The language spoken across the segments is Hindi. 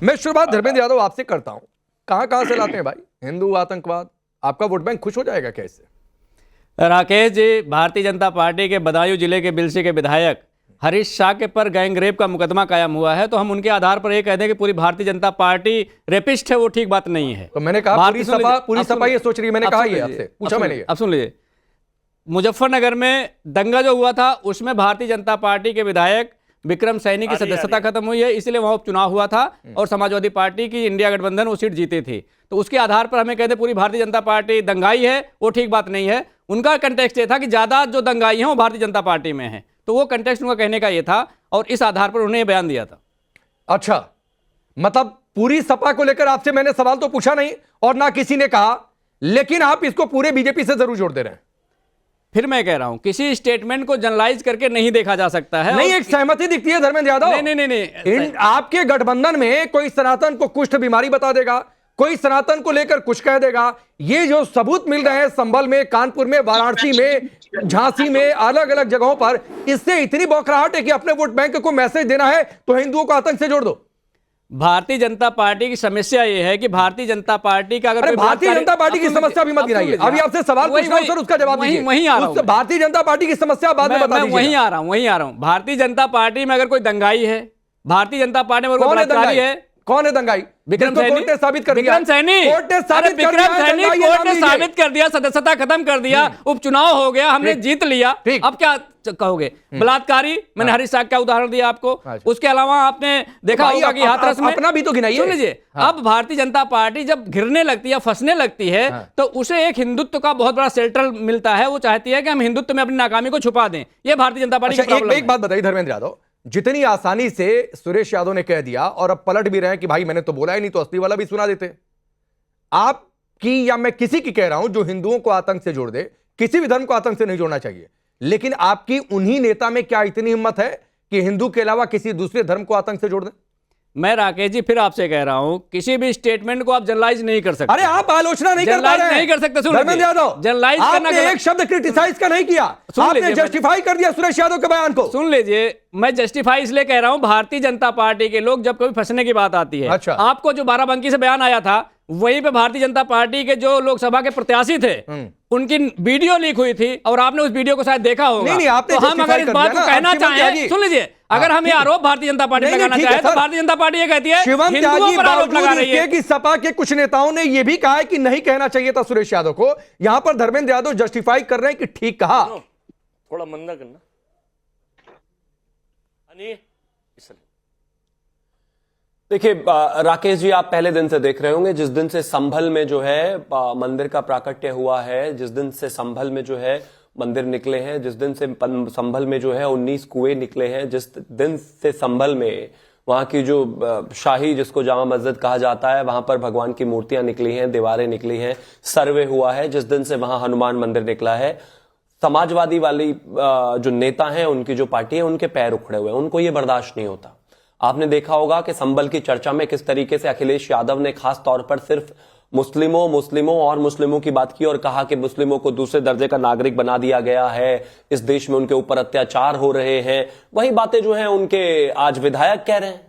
मैं शुरुआत धर्मेंद्र यादव आपसे करता हूं, कहां से लाते हैं भाई हिंदू आतंकवाद? आपका वोट बैंक खुश हो जाएगा कैसे? राकेश जी, भारतीय जनता पार्टी के बदायूं जिले के बिलसी के विधायक हरीश शाह के पर गैंगरेप का मुकदमा कायम हुआ है, तो हम उनके आधार पर ये कहते हैं कि पूरी भारतीय जनता पार्टी रेपिस्ट है, वो ठीक बात नहीं है। तो मैंने कहा पूरी सपा ये सोच रही है, मैंने कहा ये आपसे पूछा मैंने। अब सुन लीजिए, मुजफ्फरनगर में दंगा जो हुआ था उसमें भारतीय जनता पार्टी के विधायक विक्रम सैनी की सदस्यता खत्म हुई है, इसलिए वहां उपचुनाव हुआ था और समाजवादी पार्टी की इंडिया गठबंधन वो सीट जीती थी। तो उसके आधार पर हमें कहते पूरी भारतीय जनता पार्टी दंगाई है, वो ठीक बात नहीं है। उनका कंटेक्स्ट ये था कि ज्यादा जो दंगाई हैं वो भारतीय जनता पार्टी में है, तो वो कंटेक्स्ट उनका कहने का ये था और इस आधार पर उन्होंने ये बयान दिया था। अच्छा, मतलब पूरी सपा को लेकर आपसे मैंने सवाल तो पूछा नहीं और ना किसी ने कहा, लेकिन आप इसको पूरे बीजेपी से जरूर जोड़ दे रहे हैं। फिर मैं कह रहा हूं किसी स्टेटमेंट को जनरलाइज करके नहीं देखा जा सकता है। नहीं, एक सहमति दिखती है धर्मेंद्र यादव। नहीं, आपके गठबंधन में कोई सनातन को कुष्ठ बीमारी बता देगा, कोई सनातन को लेकर कुछ कह देगा। ये जो सबूत मिल रहे हैं संभल में, कानपुर में, वाराणसी में, झांसी में, अलग अलग जगहों पर, इससे इतनी बौखलाहट है कि अपने वोट बैंक को मैसेज देना है तो हिंदुओं को आतंक से जोड़ दो। भारतीय जनता पार्टी की समस्या यह है कि भारतीय जनता पार्टी का अगर भारतीय जनता पार्टी की समस्या भी मत गिनाइए, अभी आपसे सवाल पूछ रहा हूं सर, उसका जवाब दीजिए। वहीं आ रहा हूं, भारतीय जनता पार्टी की समस्या बाद में बता दीजिए। वहीं आ रहा हूं। भारतीय जनता पार्टी में अगर कोई दंगाई है, भारतीय जनता पार्टी में कोई बलात्कारी है, कौन है दंगाई? विक्रम सैनी। कोर्ट ने साबित कर दिया, कोर्ट ने साबित कर दिया, सदस्यता खत्म कर दिया, उपचुनाव हो गया, हमने जीत लिया। अब क्या कहोगे? बलात्कारी, मैंने हरीश शाह का उदाहरण दिया आपको। उसके अलावा आपने देखा होगा कि हाथरस में, अपना भी तो गिनाइए। सुन लीजिए, अब भारतीय जनता पार्टी जब घिरने लगती है, फंसने लगती है, तो उसे एक हिंदुत्व का बहुत बड़ा शेल्टर मिलता है। वो चाहती है कि हम हिंदुत्व में अपनी नाकामी को छुपा दें। ये भारतीय जनता पार्टी की प्रॉब्लम है। एक बात बताइए धर्मेंद्र यादव, जितनी आसानी से सुरेश यादव ने कह दिया और अब पलट भी रहे हैं कि भाई मैंने तो बोला ही नहीं, तो असली वाला भी सुना देते। आपकी या मैं किसी की कह रहा हूं जो हिंदुओं को आतंक से जोड़ दे, किसी भी धर्म को आतंक से नहीं जोड़ना चाहिए, लेकिन आपकी उन्हीं नेता में क्या इतनी हिम्मत है कि हिंदू के अलावा किसी दूसरे धर्म को आतंक से जोड़ दें? मैं राकेश जी फिर आपसे कह रहा हूं, किसी भी स्टेटमेंट को आप जनरलाइज नहीं कर सकते। अरे आप आलोचना नहीं कर पा रहे हैं, नहीं कर सकते। धर्मेंद्र यादव, जनरलाइज करना, आपने एक शब्द क्रिटिसाइज का नहीं किया, आपने जस्टिफाई कर दिया सुरेश यादव के बयान को। सुन लीजिए, मैं जस्टिफाई इसलिए कह रहा हूं, भारतीय जनता पार्टी के लोग जब कभी फंसने की बात आती है, अच्छा। आपको जो बाराबंकी से बयान आया था, वहीं पे भारतीय जनता पार्टी के जो लोकसभा के प्रत्याशी थे उनकी वीडियो लीक हुई थी और आपने उस वीडियो को शायद देखा होगा। नहीं, आपने तो हम अगर इस बात को कहना चाहें, सुन लीजिए, अगर हम ये आरोप भारतीय जनता पार्टी पर लगाना चाहें तो भारतीय जनता पार्टी ये कहती है हिंदुओं पर आरोप लगा रही है कि सपा के कुछ नेताओं ने यह भी कहा है कि नहीं कहना चाहिए था सुरेश यादव को। यहां पर धर्मेंद्र यादव जस्टिफाई कर रहे हैं कि ठीक कहा। थोड़ा मंदा करना। देखिए राकेश जी, आप पहले दिन से देख रहे होंगे, जिस दिन से संभल में जो है मंदिर का प्राकट्य हुआ है, जिस दिन से संभल में जो है मंदिर निकले हैं, जिस दिन से संभल में जो है 19 कुएं निकले हैं, जिस दिन से संभल में वहां की जो शाही, जिसको जामा मस्जिद कहा जाता है, वहां पर भगवान की मूर्तियां निकली हैं, दीवारें निकली हैं, सर्वे हुआ है, जिस दिन से वहां हनुमान मंदिर निकला है, समाजवादी वाली जो नेता हैं, उनकी जो पार्टी है, उनके पैर उखड़े हुए हैं, उनको ये बर्दाश्त नहीं होता। आपने देखा होगा कि संभल की चर्चा में किस तरीके से अखिलेश यादव ने खास तौर पर सिर्फ मुस्लिमों की बात की और कहा कि मुस्लिमों को दूसरे दर्जे का नागरिक बना दिया गया है, इस देश में उनके ऊपर अत्याचार हो रहे हैं। वही बातें जो हैं उनके आज विधायक कह रहे हैं।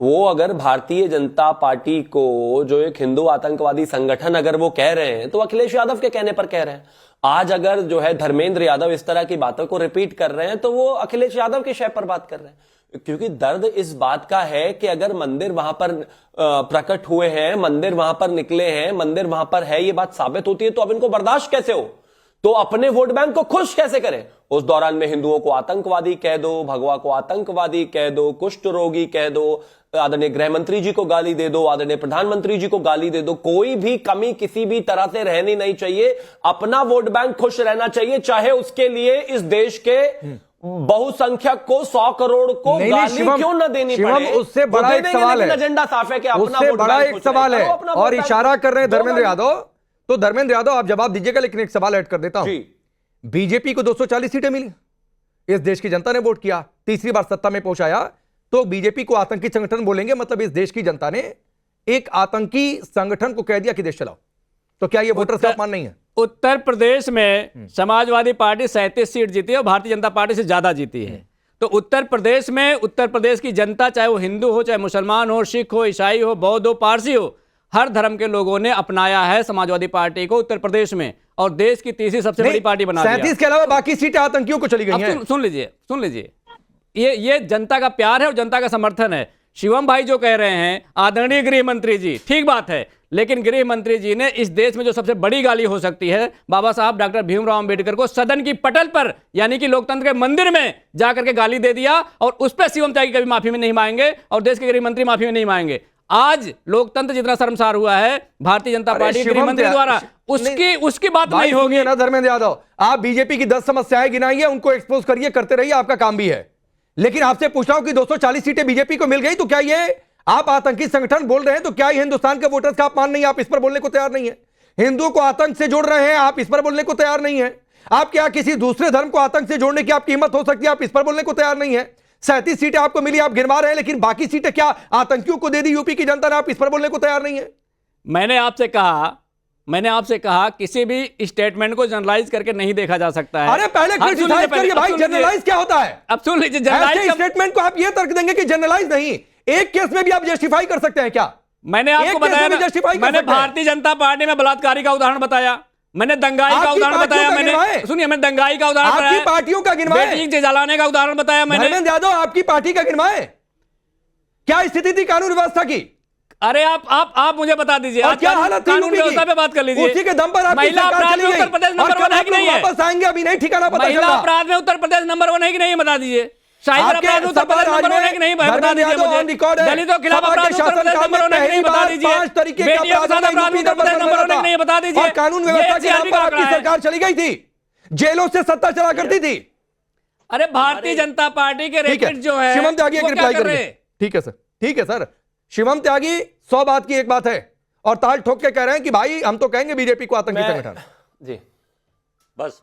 वो अगर भारतीय जनता पार्टी को जो एक हिंदू आतंकवादी संगठन अगर वो कह रहे हैं तो अखिलेश यादव के कहने पर कह रहे हैं। आज अगर जो है धर्मेंद्र यादव इस तरह की बातों को रिपीट कर रहे हैं तो वो अखिलेश यादव के शय पर बात कर रहे हैं, क्योंकि दर्द इस बात का है कि अगर मंदिर वहां पर प्रकट हुए हैं, मंदिर वहां पर निकले हैं, मंदिर वहां पर है, ये बात साबित होती है तो अब इनको बर्दाश्त कैसे हो, तो अपने वोट बैंक को खुश कैसे करें। उस दौरान में हिंदुओं को आतंकवादी कह दो, भगवा को आतंकवादी कह दो, कुष्ठ रोगी कह दो, आदरणीय गृह मंत्री जी को गाली दे दो, आदरणीय प्रधानमंत्री जी को गाली दे दो, कोई भी कमी किसी भी तरह से रहनी नहीं चाहिए। अपना वोट बैंक खुश रहना चाहिए, चाहे उसके लिए इस देश के बहुसंख्यक को 100 करोड़ को गाली क्यों न देनी पड़े। उससे बड़ा एक सवाल है, एजेंडा साफ है कि अपना उससे बड़ा एक सवाल है और इशारा कर रहे हैं धर्मेंद्र यादव। तो धर्मेंद्र यादव आप जवाब दीजिएगा, लेकिन एक सवाल ऐड कर देता हूं। बीजेपी को 240 सीटें मिली, इस देश की जनता ने वोट किया, तीसरी बार सत्ता में पहुंचाया, तो बीजेपी को आतंकी संगठन बोलेंगे, मतलब इस देश की जनता ने एक आतंकी संगठन को कह दिया कि देश चलाओ, तो क्या यह वोटर से अपमान नहीं है? उत्तर प्रदेश में समाजवादी पार्टी 37 सीट जीती है और भारतीय जनता पार्टी से ज्यादा जीती है। तो उत्तर प्रदेश की जनता, चाहे वो हिंदू हो, चाहे मुसलमान हो, सिख हो, ईसाई हो, बौद्ध हो, पारसी हो, हर धर्म के लोगों ने अपनाया है समाजवादी पार्टी को उत्तर प्रदेश में, और देश की तीसरी सबसे बड़ी पार्टी बना दिया। 37 के अलावा बाकी सीटें आतंकियों को चली गई हैं। सुन लीजिए, ये जनता का प्यार है और जनता का समर्थन है। शिवम भाई जो कह रहे हैं, आदरणीय गृह मंत्री जी, ठीक बात है, लेकिन गृह मंत्री जी ने इस देश में जो सबसे बड़ी गाली हो सकती है बाबा साहब डॉक्टर भीमराव अंबेडकर को सदन की पटल पर, यानी कि लोकतंत्र के मंदिर में जाकर के गाली दे दिया, और उस पर शिवम त्यागी कभी माफी में नहीं मांगेंगे और देश के गृह मंत्री माफी में नहीं मांगेंगे। आज लोकतंत्र जितना शर्मसार हुआ है भारतीय जनता पार्टी के गृह मंत्री द्वारा, उसकी बात नहीं होगी ना। धर्मेंद्र यादव, आप बीजेपी की 10 समस्याएं गिनाइए, उनको एक्सपोज करिए, करते रहिए, आपका काम भी है। लेकिन आपसे पूछ रहा हूं कि 240 सीटें बीजेपी को मिल गई, तो क्या ये आप आतंकी संगठन बोल रहे हैं, तो क्या हिंदुस्तान के वोटर्स का अपमान नहीं? आप इस पर बोलने को तैयार नहीं है। हिंदुओं को आतंक से जोड़ रहे हैं, आप इस पर बोलने को तैयार नहीं है। आप क्या किसी दूसरे धर्म को आतंक से जोड़ने की आपकी हिम्मत हो सकती है? आप इस पर बोलने को तैयार नहीं है। 37 सीटें आपको मिली, आप गिनवा रहे हैं, लेकिन बाकी सीटें क्या आतंकियों को दे दी यूपी की जनता ने? आप इस पर बोलने को तैयार नहीं है। मैंने आपसे कहा किसी भी स्टेटमेंट को जनरलाइज करके नहीं देखा जा सकता है। अरे पहले क्रिटिसाइज करिए भाई, जनरलाइज क्या होता है? अब सुन लीजिए, जनरलाइज स्टेटमेंट को आप ये तर्क देंगे कि जनरलाइज नहीं, एक केस में भी आप जस्टिफाई कर सकते हैं क्या? मैंने आपको बताया, मैंने भारतीय जनता पार्टी में बलात्कारी का उदाहरण बताया, मैंने दंगाई का उदाहरण बताया, मैंने दंगाई का उदाहरण बताया, आपकी पार्टियों का गिनवाए, बेटी जलाने का उदाहरण बताया मैंने। धर्मेंद्र यादव, आपकी पार्टी का गिनवाए, क्या स्थिति थी कानून व्यवस्था की? अरे आप मुझे बता दीजिए, आज क्या हालत थी कानून व्यवस्था पे बात कर लीजिए। उसी के दम पर आपकी महिला सरकार अपराध चली में गई। उत्तर प्रदेश नंबर 1 है कि नहीं है? वापस आएंगे, अभी नहीं ठिकाना पता चल महिला रहा। अपराध में उत्तर प्रदेश नंबर 1 है कि नहीं, बता दीजिए। साइबर अपराध में उत्तर प्रदेश नंबर 1 है कि नहीं, बता दीजिए मुझे। दलितों के खिलाफ अपराध उत्तर प्रदेश नंबर 1 है कि नहीं, बता दीजिए। 5 तरीके के बेटियों के साथ अपराध उत्तर प्रदेश नंबर 1 है कि नहीं, बता दीजिए। और कानून व्यवस्था के नाम पर आपकी सरकार चली गई थी, जेलों से सत्ता चला करती थी। अरे भारतीय जनता पार्टी के रैकेट जो है, शिवम त्यागी एक रिप्लाई करिए। ठीक है सर, ठीक है सर। शिवम त्यागी 100 बात की एक बात है, और ताल ठोक के कह रहे हैं कि भाई हम तो कहेंगे बीजेपी को आतंकी संगठन। जी बस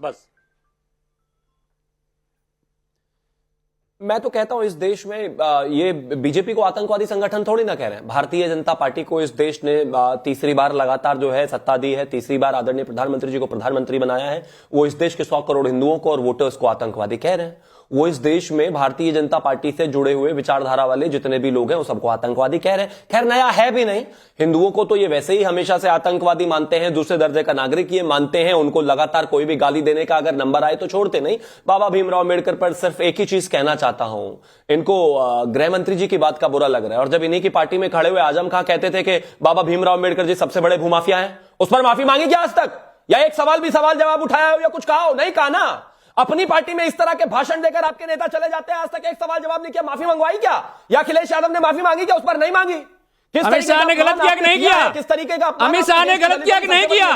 मैं तो कहता हूं इस देश में ये बीजेपी को आतंकवादी संगठन थोड़ी ना कह रहे हैं। भारतीय जनता पार्टी को इस देश ने तीसरी बार लगातार जो है सत्ता दी है, तीसरी बार आदरणीय प्रधानमंत्री जी को प्रधानमंत्री बनाया है। वो इस देश के 100 करोड़ हिंदुओं को और वोटर्स को आतंकवादी कह रहे हैं। वो इस देश में भारतीय जनता पार्टी से जुड़े हुए विचारधारा वाले जितने भी लोग हैं वो सबको आतंकवादी कह रहे हैं। खैर नया है भी नहीं, हिंदुओं को तो ये वैसे ही हमेशा से आतंकवादी मानते हैं, दूसरे दर्जे का नागरिक ये मानते हैं। उनको लगातार कोई भी गाली देने का अगर नंबर आए तो छोड़ते नहीं। बाबा भीमराव अम्बेडकर पर सिर्फ एक ही चीज कहना चाहता हूं, इनको गृह मंत्री जी की बात का बुरा लग रहा है। और जब इन्हीं की पार्टी में खड़े हुए आजम खां कहते थे कि बाबा भीमराव अम्बेडकर जी सबसे बड़े भूमाफिया हैं, उस पर माफी मांगी क्या आज तक? या एक सवाल जवाब उठाया हो या कुछ कहा हो? नहीं कहा ना। अपनी पार्टी में इस तरह के भाषण देकर आपके नेता चले जाते हैं, आज तक एक सवाल जवाब नहीं किया, माफी मंगवाई क्या? या अखिलेश यादव ने माफी मांगी क्या? उस पर नहीं मांगी। अमित शाह ने गलत किया कि नहीं किया? किस तरीके का अमित शाह ने गलत किया कि नहीं किया?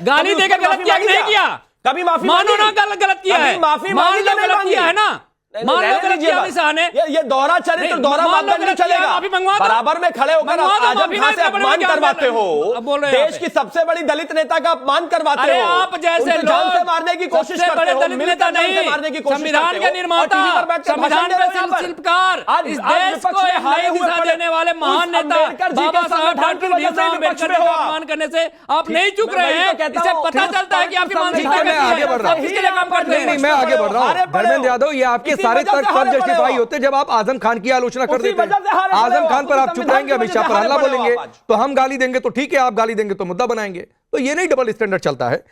गाली देकर गलत किया कि नहीं किया? कभी माफी मानो ना गलत किया है, माफी मान लो गलत किया है ना, मान लो गलत किया अमित शाह ने। ये दोहरा चरित्र दोहरा मापदंड नहीं चलेगा। बराबर में खड़े होकर आजम खां से अपमान करवाते हो, देश की सबसे बड़ी दलित नेता का अपमान करवाते हो। आप जैसे लोग जान से मारने की कोशिश करते हो, दलित नेता नहीं, संविधान के निर्माता, संविधान के शिल्पकार, इस देश को नई दिशा देने वाले महान नेता बाबा साहब डॉक्टर भीमराव अम्बेडकर का अपमान करने से आप नहीं चुक रहे हैं। इससे पता चलता है कि आपकी मानसिकता मैं आगे बढ़ रहा हूं, इसके लिए काम करते हैं। मैं आगे बढ़ रहा हूं। धर्मेंद्र यादव, ये आपके सारे तर्क तब जस्टिफाई होते जब आप आजम खान की आलोचना कर देते हैं। आजम खान पर आप चुप रहेंगे, अमित शाह पर हल्ला बोलेंगे, तो हम गाली देंगे तो ठीक है, आप गाली देंगे तो मुद्दा बनाएंगे। तो ये नहीं डबल स्टैंडर्ड चलता है।